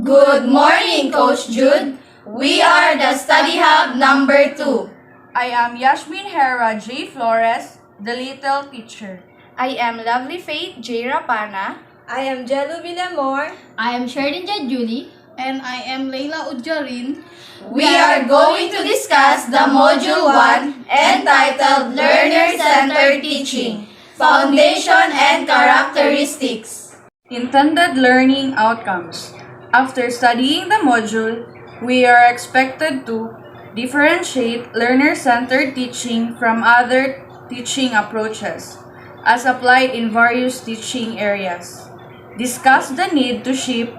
Good morning, Coach Jude. We are the Study Hub number 2. I am Yasmin Hera J. Flores, the little teacher. I am Lovely Faith J. Rapana. I am Jelu Villamor. I am Sherinja Julie. And I am Leila Udjarin. We are going to discuss the Module 1 entitled Learner-Centered Teaching, Foundation and Characteristics. Intended learning outcomes. After studying the module, we are expected to differentiate learner-centered teaching from other teaching approaches, as applied in various teaching areas. Discuss the need to shift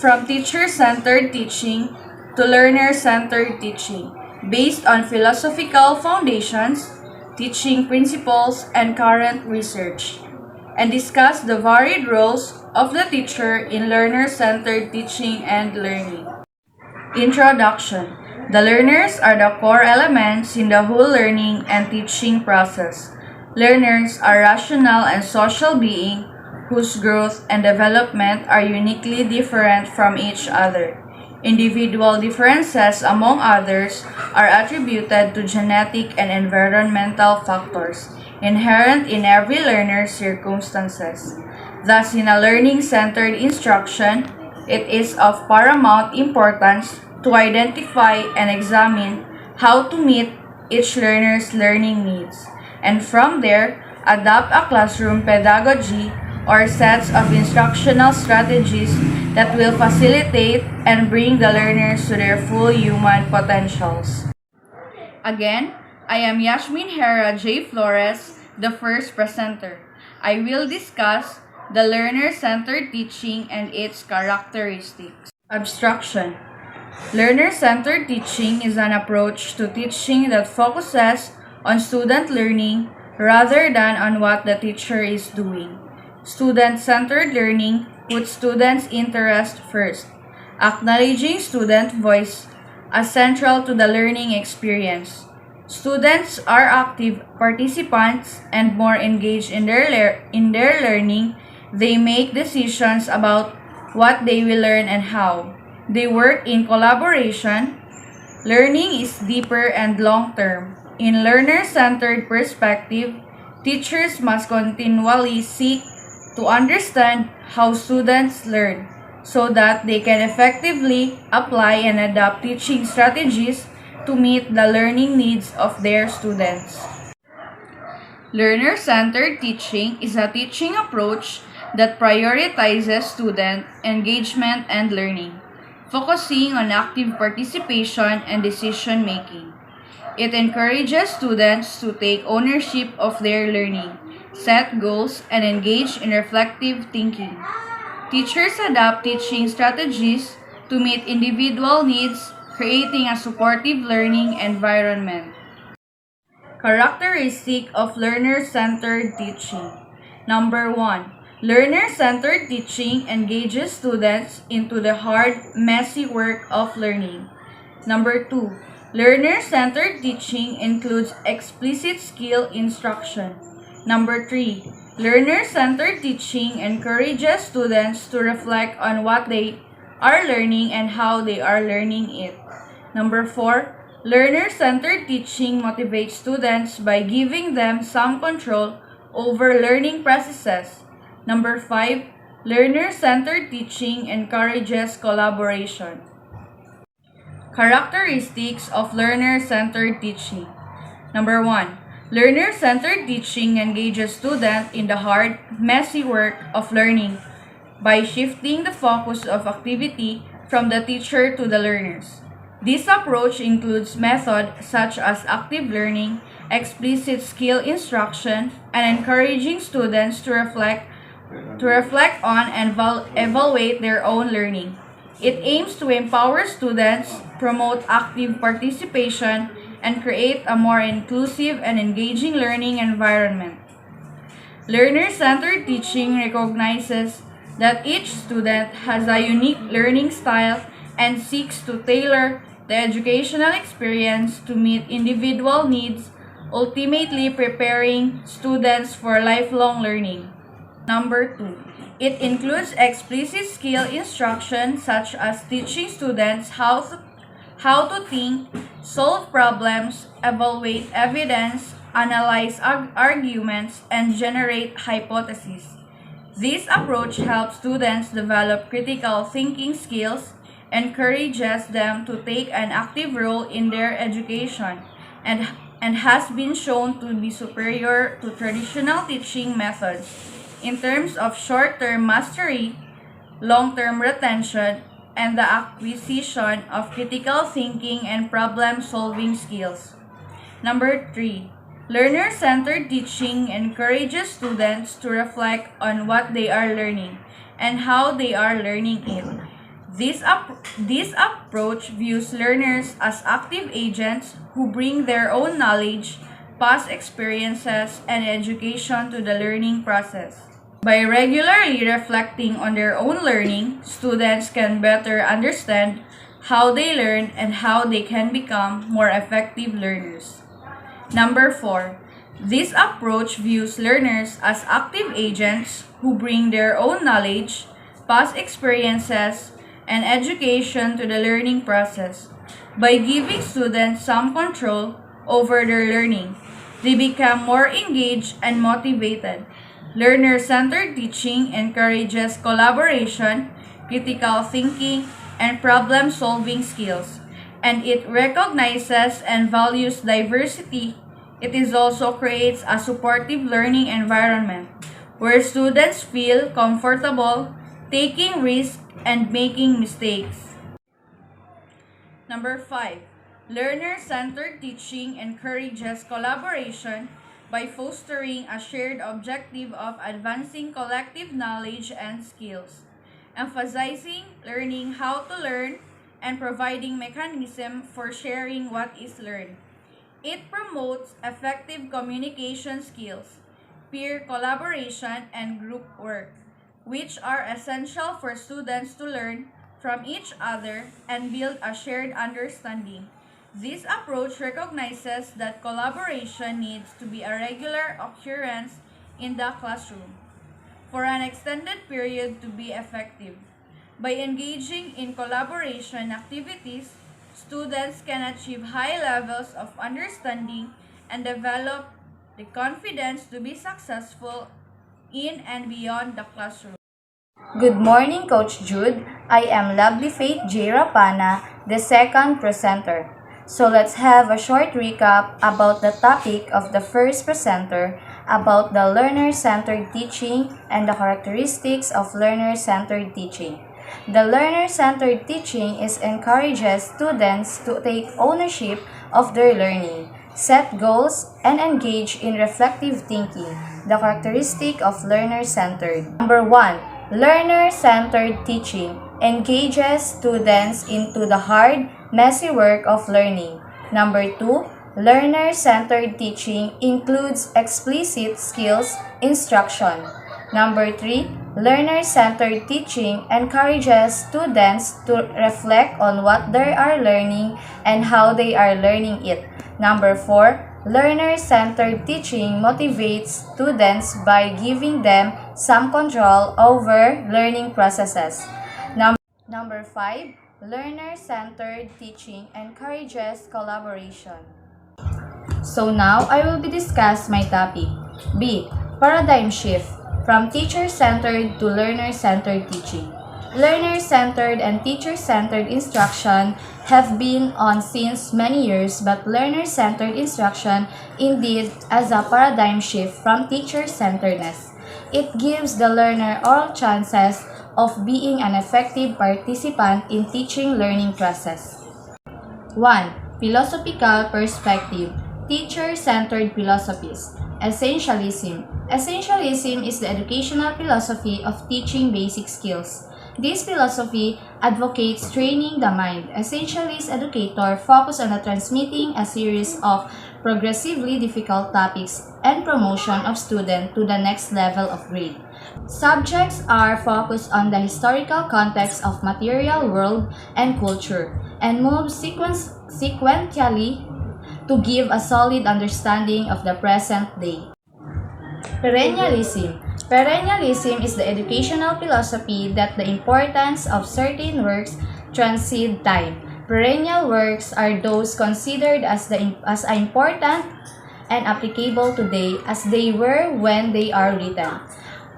from teacher-centered teaching to learner-centered teaching based on philosophical foundations, teaching principles, and current research, and discuss the varied roles of the teacher in learner-centered teaching and learning. Introduction. The learners are the core elements in the whole learning and teaching process. Learners are rational and social beings whose growth and development are uniquely different from each other. Individual differences, among others, are attributed to genetic and environmental factors inherent in every learner's circumstances. Thus, in a learning-centered instruction, it is of paramount importance to identify and examine how to meet each learner's learning needs, and from there, adopt a classroom pedagogy or sets of instructional strategies that will facilitate and bring the learners to their full human potentials. Again, I am Yasmin Hera J. Flores, the first presenter. I will discuss the learner-centered teaching and its characteristics. Abstraction. Learner-centered teaching is an approach to teaching that focuses on student learning rather than on what the teacher is doing. Student-centered learning puts students' interest first, acknowledging student voice as central to the learning experience. Students are active participants and more engaged in their learning. They make decisions about what they will learn and how. They work in collaboration. Learning is deeper and long-term. In learner-centered perspective, teachers must continually seek to understand how students learn so that they can effectively apply and adapt teaching strategies to meet the learning needs of their students. Learner-centered teaching is a teaching approach that prioritizes student engagement and learning, focusing on active participation and decision-making. It encourages students to take ownership of their learning, set goals, and engage in reflective thinking. Teachers adapt teaching strategies to meet individual needs, creating a supportive learning environment. Characteristic of learner-centered teaching. Number 1. Learner-centered teaching engages students into the hard, messy work of learning. Number 2. Learner-centered teaching includes explicit skill instruction. Number 3. Learner-centered teaching encourages students to reflect on what they are learning and how they are learning it. Number 4. Learner-centered teaching motivates students by giving them some control over learning processes. Number 5. Learner-centered teaching encourages collaboration. Characteristics of learner-centered teaching. Number 1. Learner-centered teaching engages students in the hard, messy work of learning by shifting the focus of activity from the teacher to the learners. This approach includes methods such as active learning, explicit skill instruction, and encouraging students to reflect on and evaluate their own learning. It aims to empower students, promote active participation, and create a more inclusive and engaging learning environment. Learner-centered teaching recognizes that each student has a unique learning style and seeks to tailor the educational experience to meet individual needs, ultimately preparing students for lifelong learning. Number 2. It includes explicit skill instruction such as teaching students how to think, solve problems, evaluate evidence, analyze arguments, and generate hypotheses. This approach helps students develop critical thinking skills, encourages them to take an active role in their education, and has been shown to be superior to traditional teaching methods in terms of short-term mastery, long-term retention, and the acquisition of critical thinking and problem-solving skills. Number 3. Learner-centered teaching encourages students to reflect on what they are learning and how they are learning it. This approach views learners as active agents who bring their own knowledge, past experiences, and education to the learning process. By regularly reflecting on their own learning, students can better understand how they learn and how they can become more effective learners. Number 4. This approach views learners as active agents who bring their own knowledge, past experiences, and education to the learning process. By giving students some control over their learning, they become more engaged and motivated. Learner-centered teaching encourages collaboration, critical thinking, and problem-solving skills, and it recognizes and values diversity. It is also creates a supportive learning environment where students feel comfortable taking risks and making mistakes. Number 5. Learner-centered teaching encourages collaboration by fostering a shared objective of advancing collective knowledge and skills, emphasizing learning how to learn, and providing mechanism for sharing what is learned. It promotes effective communication skills, peer collaboration, and group work, which are essential for students to learn from each other and build a shared understanding. This approach recognizes that collaboration needs to be a regular occurrence in the classroom for an extended period to be effective. By engaging in collaboration activities, students can achieve high levels of understanding and develop the confidence to be successful in and beyond the classroom. Good morning, Coach Jude. I am Lovely Faith J. Rapana, the second presenter. So let's have a short recap about the topic of the first presenter about the learner-centered teaching and the characteristics of learner-centered teaching. The learner-centered teaching encourages students to take ownership of their learning, set goals, and engage in reflective thinking. The characteristic of learner-centered. Number 1. Learner-centered teaching engages students into the hard, messy work of learning. Number 2. Learner-centered teaching includes explicit skills instruction. Number 3. Learner-centered teaching encourages students to reflect on what they are learning and how they are learning it. Number 4. Learner-centered teaching motivates students by giving them some control over learning processes. Number 5. Learner-centered teaching encourages collaboration. So now I will be discuss my topic. B. Paradigm shift from teacher-centered to learner-centered teaching. Learner-centered and teacher-centered instruction have been on since many years, but learner-centered instruction indeed as a paradigm shift from teacher-centeredness. It gives the learner all chances of being an effective participant in teaching learning process. 1. Philosophical perspective. Teacher-centered philosophies. Essentialism. Essentialism is the educational philosophy of teaching basic skills. This philosophy advocates training the mind. Essentialist educators focus on transmitting a series of progressively difficult topics and promotion of students to the next level of grade. Subjects are focused on the historical context of material world and culture and move sequentially to give a solid understanding of the present day. Perennialism. Perennialism is the educational philosophy that the importance of certain works transcend time. Perennial works are those considered as important and applicable today as they were when they are written,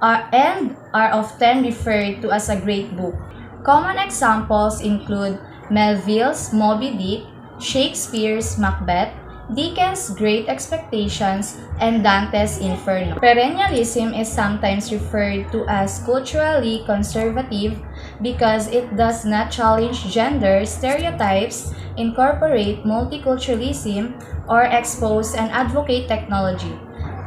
and are often referred to as a great book. Common examples include Melville's Moby Dick, Shakespeare's Macbeth, Dickens' Great Expectations, and Dante's Inferno. Perennialism is sometimes referred to as culturally conservative because it does not challenge gender stereotypes, incorporate multiculturalism, or expose and advocate technology,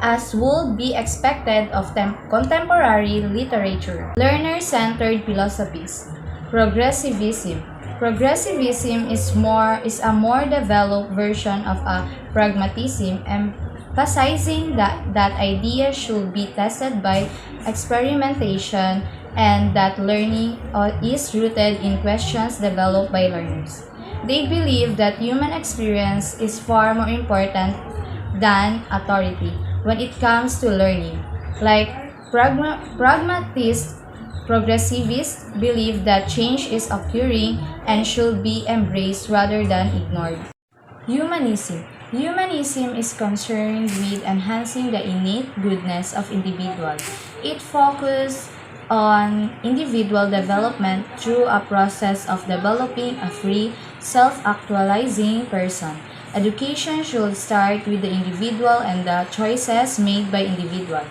as would be expected of contemporary literature. Learner-centered philosophies. Progressivism. Progressivism is a more developed version of a pragmatism, emphasizing that ideas should be tested by experimentation and that learning is rooted in questions developed by learners. They believe that human experience is far more important than authority when it comes to learning. Like pragmatists, progressivists believe that change is occurring and should be embraced rather than ignored. Humanism. Humanism is concerned with enhancing the innate goodness of individuals. It focuses on individual development through a process of developing a free, self-actualizing person. Education should start with the individual and the choices made by individual.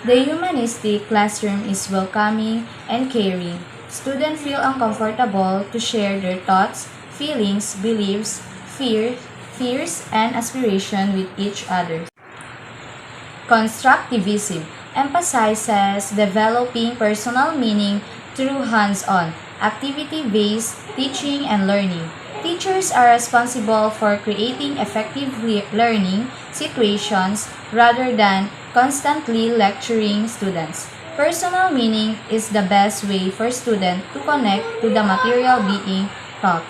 The humanistic classroom is welcoming and caring. Students feel uncomfortable to share their thoughts, feelings, beliefs, fears, and aspirations with each other. Constructivism emphasizes developing personal meaning through hands-on, activity-based teaching and learning. Teachers are responsible for creating effective learning situations rather than constantly lecturing students. Personal meaning is the best way for students to connect to the material being taught.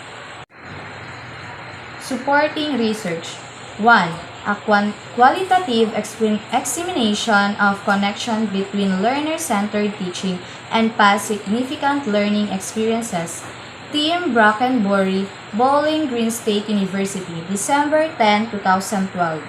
Supporting research. 1. A qualitative examination of connection between learner-centered teaching and past significant learning experiences. Tim Brackenbury, Bowling Green State University, December 10, 2012.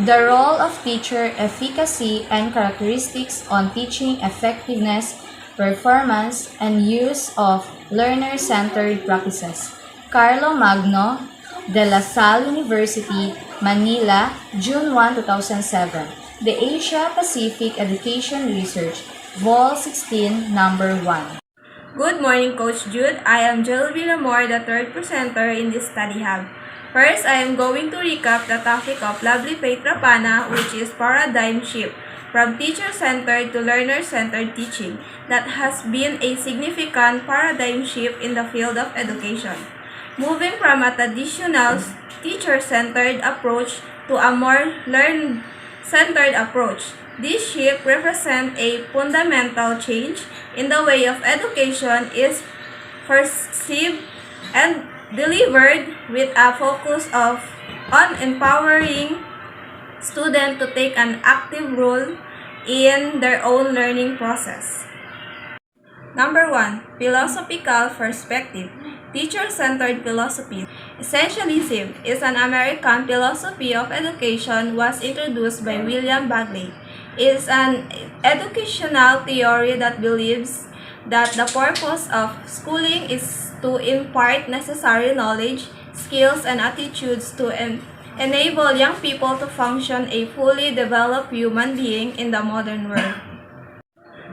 The role of teacher efficacy and characteristics on teaching effectiveness, performance, and use of learner-centered practices. Carlo Magno, De La Salle University, Manila, June 1, 2007. The Asia Pacific Education Research, Vol. 16, Number 1. Good morning, Coach Jude. I am Joel Villamor, the third presenter in this study hub. First, I am going to recap the topic of Lovely Faith Rapana, which is paradigm shift from teacher-centered to learner-centered teaching. That has been a significant paradigm shift in the field of education, moving from a traditional teacher-centered approach to a more learner-centered approach. This shift represents a fundamental change in the way of education is perceived and delivered, with a focus on empowering students to take an active role in their own learning process. Number 1. Philosophical perspective. Teacher-centered philosophy. Essentialism is an American philosophy of education was introduced by William Bagley. It is an educational theory that believes that the purpose of schooling is to impart necessary knowledge, skills, and attitudes to enable young people to function a fully developed human being in the modern world.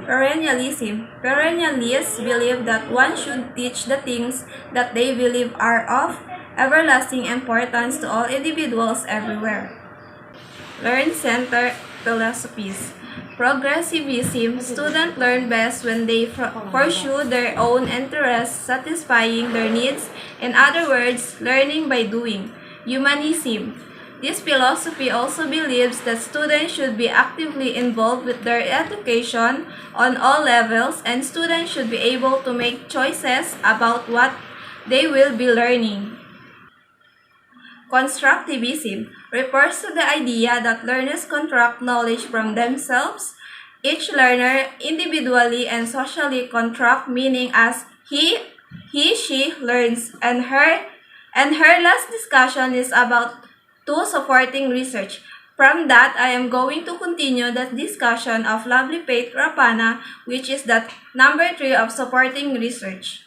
Perennialism. Perennialists believe that one should teach the things that they believe are of everlasting importance to all individuals everywhere. Learn-centered philosophies. Progressivism. Students learn best when they pursue their own interests, satisfying their needs. In other words, learning by doing. Humanism. This philosophy also believes that students should be actively involved with their education on all levels, and students should be able to make choices about what they will be learning. Constructivism refers to the idea that learners construct knowledge from themselves each learner individually and socially contract meaning as she learns, and her last discussion is about two supporting research. From that, I am going to continue the discussion of Lovely Faith Rapana, which is the number 3 of supporting research.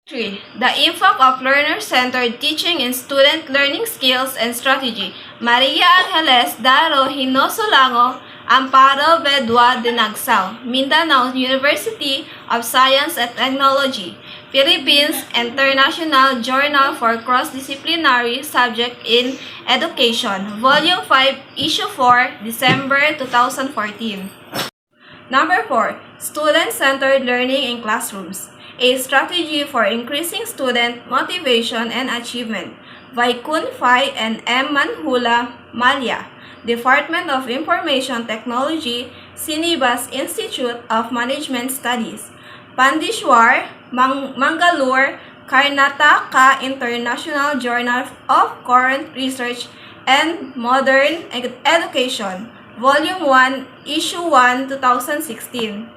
3. The impact of learner-centered teaching in student learning skills and strategy. Maria Angeles Daro Hinosolango, Amparo Bedua de Nagsao, Mindanao University of Science and Technology, Philippines International Journal for Cross-Disciplinary Subject in Education, Volume 5, Issue 4, December 2014. Number 4. Student-centered learning in classrooms. A strategy for increasing student motivation and achievement by Kun Fai and M. Manhula Malya, Department of Information Technology, Sinibas Institute of Management Studies, Pandishwar, Mangalore, Karnataka International Journal of Current Research and Modern Education, Volume 1, Issue 1, 2016.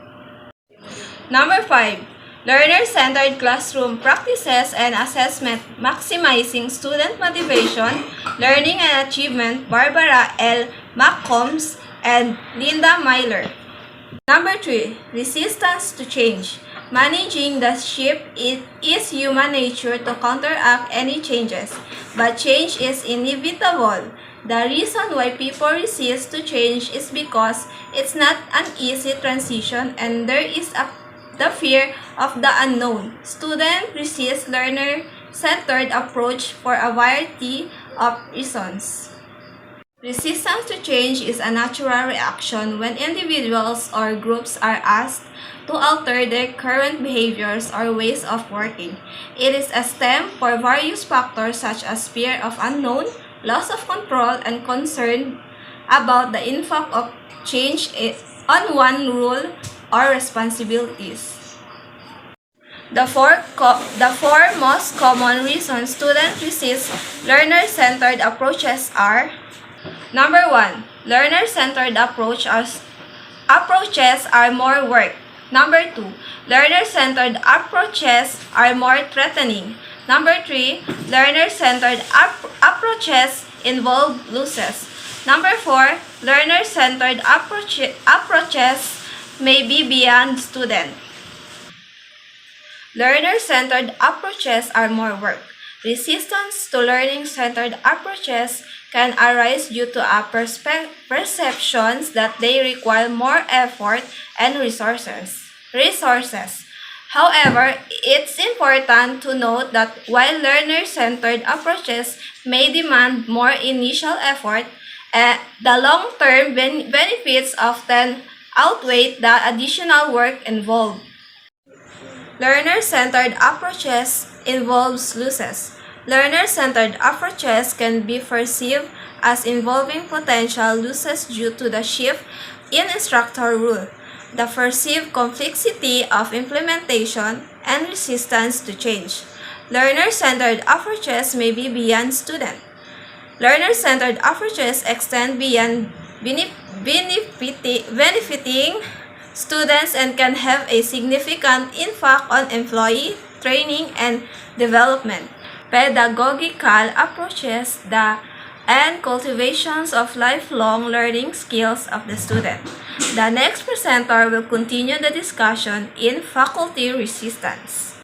Number 5. Learner-centered classroom practices and assessment maximizing student motivation, learning and achievement, Barbara L. McCombs and Linda Myler. Number 3. Resistance to change. Managing the shift. It is human nature to counteract any changes, but change is inevitable. The reason why people resist to change is because it's not an easy transition and there is the fear of the unknown. Students resist learner-centered approach for a variety of reasons. Resistance to change is a natural reaction when individuals or groups are asked to alter their current behaviors or ways of working. It is a stem for various factors such as fear of unknown, loss of control, and concern about the impact of change on one rule or responsibilities. The four most common reasons students resist learner-centered approaches are: Number 1. Learner-centered approaches are more work. Number 2. Learner-centered approaches are more threatening. Number 3. Learner-centered approaches involve losses. Number 4. Learner-centered approaches may be beyond student. Learner-centered approaches are more work. Resistance to learning-centered approaches can arise due to perceptions that they require more effort and resources. However, it's important to note that while learner-centered approaches may demand more initial effort, the long-term benefits often outweigh the additional work involved. Learner-centered approaches involves losses. Learner-centered approaches can be perceived as involving potential losses due to the shift in instructor rule, the perceived complexity of implementation, and resistance to change. Learner-centered approaches may be beyond student. Learner-centered approaches extend beyond benefiting students and can have a significant impact on employee training and development, pedagogical approaches, and cultivations of lifelong learning skills of the student. The next presenter will continue the discussion in faculty resistance.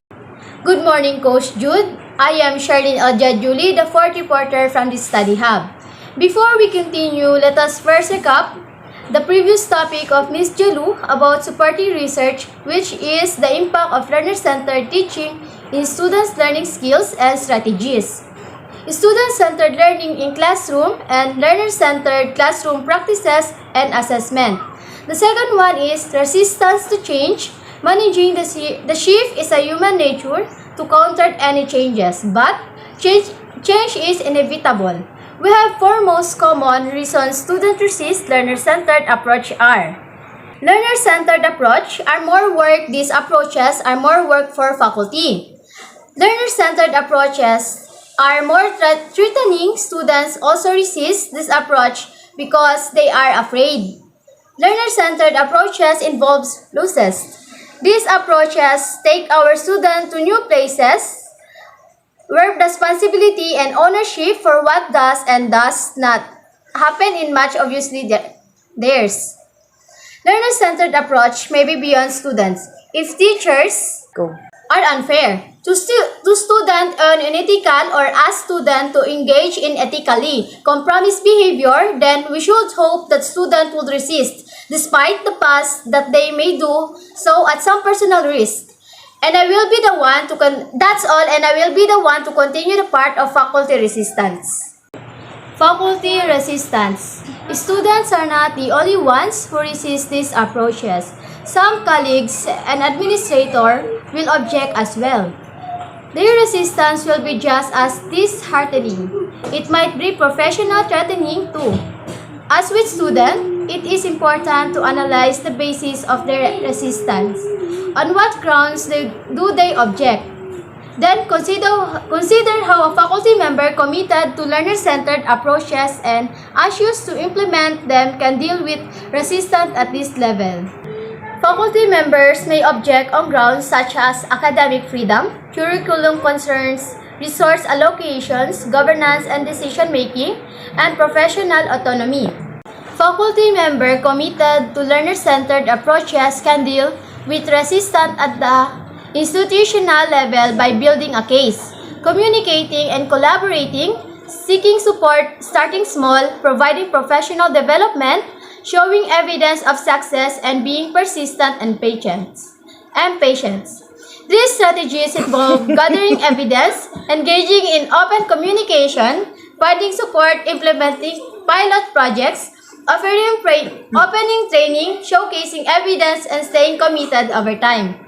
Good morning, Coach Jude. I am Charlene Julie, the fourth reporter from the Study Hub. Before we continue, let us first recap the previous topic of Ms. Jelu about supporting research, which is the impact of learner-centered teaching in students' learning skills and strategies. Student-centered learning in classroom and learner-centered classroom practices and assessment. The second one is resistance to change. Managing the shift is a human nature to counter any changes, but change is inevitable. We have four most common reasons students resist learner-centered approach are: learner-centered approach are more work. These approaches are more work for faculty. Learner-centered approaches are more threatening. Students also resist this approach because they are afraid. Learner-centered approaches involves LUCEST. These approaches take our student to new places where responsibility and ownership for what does and does not happen in much obviously theirs. Learner-centered approach may be beyond students. If teachers are unfair to student on unethical or ask student to engage in ethically compromise behavior, then we should hope that student would resist despite the past that they may do so at some personal risk. And I will be the one to that's all, and I will be the one to continue the part of faculty resistance. Faculty resistance. Students are not the only ones who resist these approaches. Some colleagues and administrator will object as well. Their resistance will be just as disheartening. It might be professional threatening too. As with students, it is important to analyze the basis of their resistance. On what grounds do they object? Then consider how a faculty member committed to learner-centered approaches and anxious to implement them can deal with resistance at this level. Faculty members may object on grounds such as academic freedom, curriculum concerns, resource allocations, governance and decision-making, and professional autonomy. Faculty member committed to learner-centered approaches can deal with resistance at the institutional level by building a case, communicating and collaborating, seeking support, starting small, providing professional development, showing evidence of success, and being persistent and patient. These strategies involve gathering evidence, engaging in open communication, finding support, implementing pilot projects, opening training, showcasing evidence, and staying committed over time.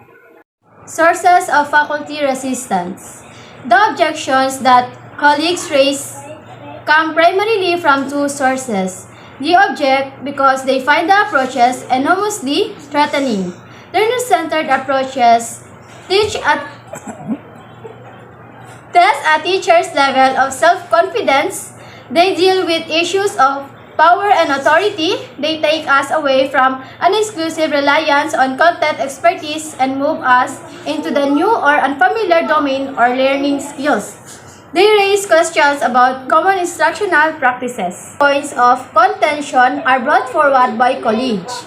Sources of faculty resistance. The objections that colleagues raise come primarily from two sources. They object because they find the approaches enormously threatening. Learner-centered approaches test a teacher's level of self-confidence. They deal with issues of power and authority. They take us away from an exclusive reliance on content expertise and move us into the new or unfamiliar domain or learning skills. They raise questions about common instructional practices. Points of contention are brought forward by colleagues.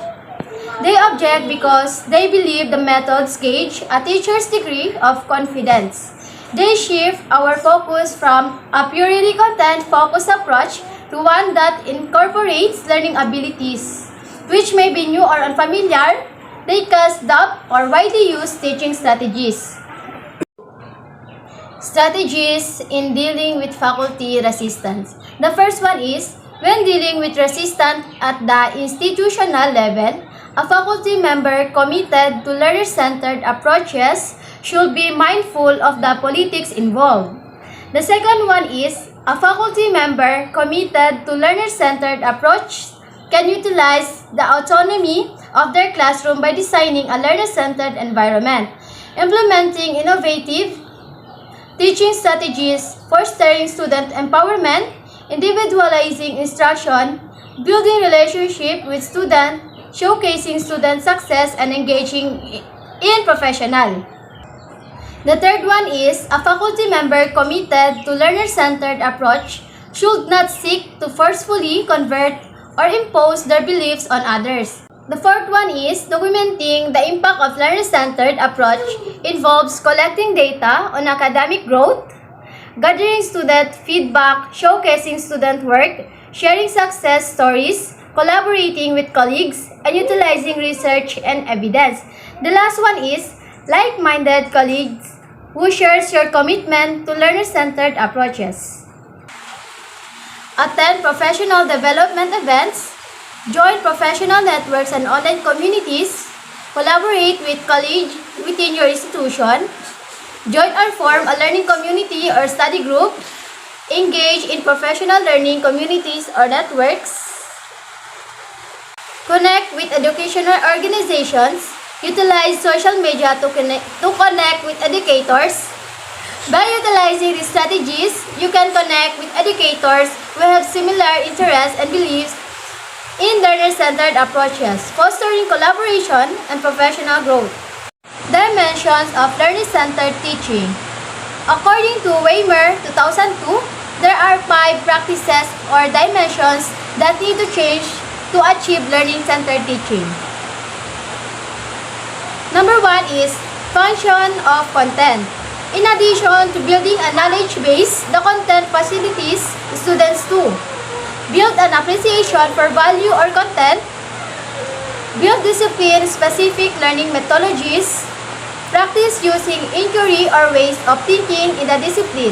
They object because they believe the methods gauge a teacher's degree of confidence. They shift our focus from a purely content-focused approach to one that incorporates learning abilities, which may be new or unfamiliar. They cast doubt or widely used teaching strategies. Strategies in dealing with faculty resistance. The first one is, when dealing with resistance at the institutional level, a faculty member committed to learner-centered approaches should be mindful of the politics involved. The second one is, a faculty member committed to learner-centered approach can utilize the autonomy of their classroom by designing a learner-centered environment, implementing innovative teaching strategies, fostering student empowerment, individualizing instruction, building relationship with students, showcasing student success, and engaging in professional. The third one is, a faculty member committed to learner-centered approach should not seek to forcefully convert or impose their beliefs on others. The fourth one is, documenting the impact of learner-centered approach involves collecting data on academic growth, gathering student feedback, showcasing student work, sharing success stories, collaborating with colleagues, and utilizing research and evidence. The last one is, like-minded colleagues who shares your commitment to learner-centered approaches. Attend professional development events, join professional networks and online communities, collaborate with colleagues within your institution, join or form a learning community or study group, engage in professional learning communities or networks, connect with educational organizations, utilize social media to connect with educators. By utilizing these strategies, you can connect with educators who have similar interests and beliefs in learner-centered approaches, fostering collaboration and professional growth. Dimensions of learner-centered teaching. According to Weimer 2002, there are 5 practices or dimensions that need to change to achieve learning-centered teaching. Number 1 is function of content. In addition to building a knowledge base, the content facilitates students to build an appreciation for value or content, build discipline-specific learning methodologies, practice using inquiry or ways of thinking in the discipline,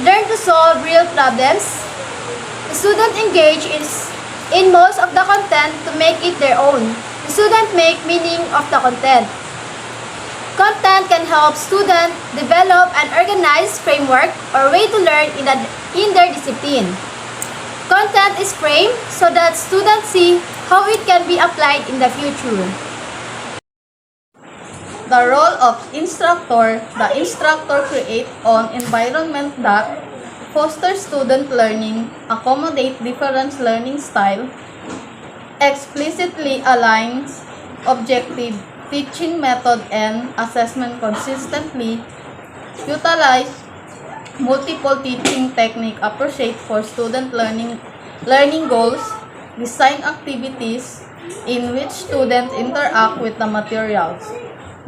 learn to solve real problems. Students engage in most of the content to make it their own. Students make meaning of the content. Content can help students develop an organized framework or way to learn in their discipline. Content is framed so that students see how it can be applied in the future. The role of instructor. The instructor creates an environment that fosters student learning, accommodate different learning style, explicitly aligns objective teaching method and assessment consistently, utilize multiple teaching technique appropriate for student learning goals, design activities in which students interact with the materials.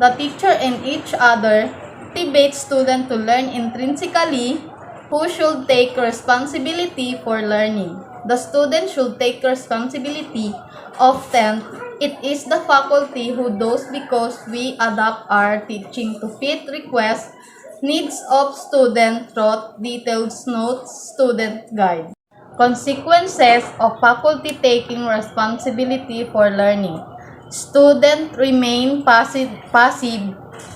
The teacher and each other motivate students to learn intrinsically. Who should take responsibility for learning? The student should take responsibility. Often, it is the faculty who does because we adapt our teaching to fit requests, needs of student through detailed notes, student guide. Consequences of faculty taking responsibility for learning. Students remain passive.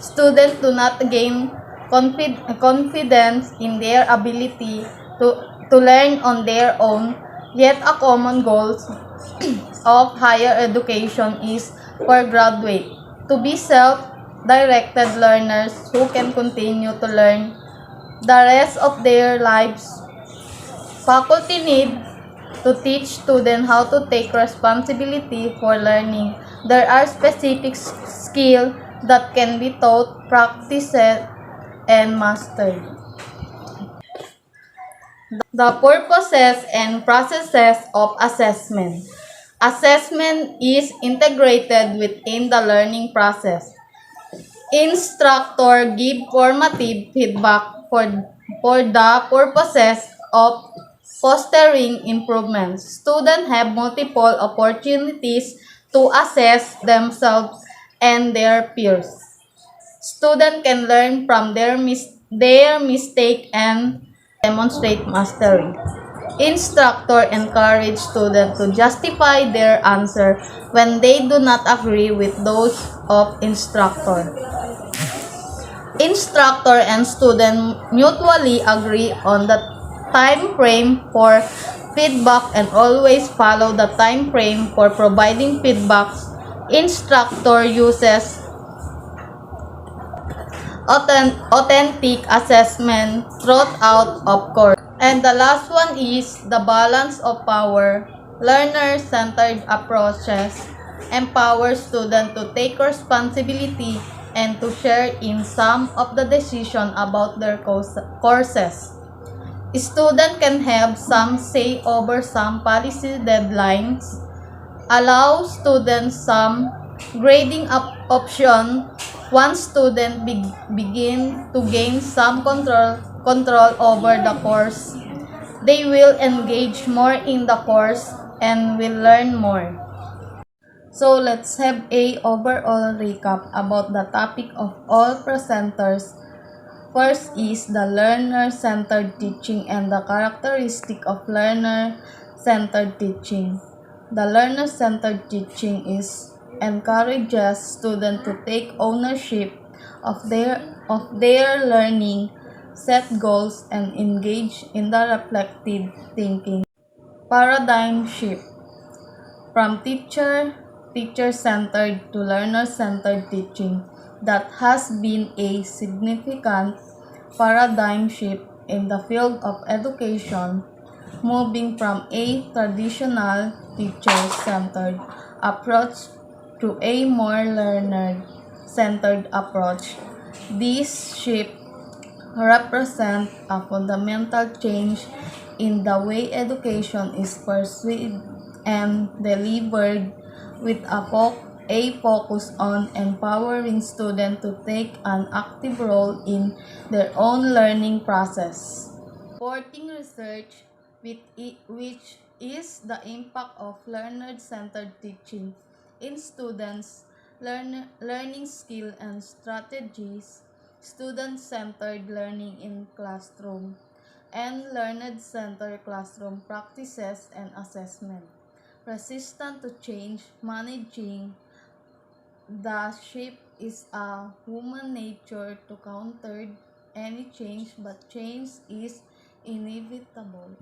Students do not gain confidence in their ability to learn on their own. Yet a common goal of higher education is for graduates to be self-directed learners who can continue to learn the rest of their lives. Faculty need to teach students how to take responsibility for learning. There are specific skills that can be taught, practiced, and mastered. The purposes and processes of assessment. Assessment is integrated within the learning process. Instructor give formative feedback for the purposes of fostering improvements. Students have multiple opportunities to assess themselves and their peers. Students can learn from their mistake and demonstrate mastery. Instructor encourage students to justify their answer when they do not agree with those of instructor. Instructor and student mutually agree on the time frame for feedback and always follow the time frame for providing feedback. Instructor uses authentic assessment throughout of course. And the last one is the balance of power. Learner-centered approaches empower students to take responsibility and to share in some of the decision about their courses. Students can have some say over some policy deadlines, allow students some grading option. Once students begin to gain some control over the course, they will engage more in the course and will learn more. So let's have a overall recap about the topic of all presenters. First is the learner-centered teaching and the characteristic of learner-centered teaching. The learner-centered teaching encourages students to take ownership of their learning, set goals, and engage in the reflective thinking. Paradigm shift from teacher-centered to learner-centered teaching. That has been a significant paradigm shift in the field of education. moving from a traditional teacher-centered approach to a more learner-centered approach. This shift represents a fundamental change in the way education is pursued and delivered, with a focus on empowering students to take an active role in their own learning process. Supporting research which is the impact of learner-centered teaching in students' learning skill and strategies, student-centered learning in classroom, and learner-centered classroom practices and assessment. Resistant to change, managing the shift is a human nature to counter any change, but change is inevitable.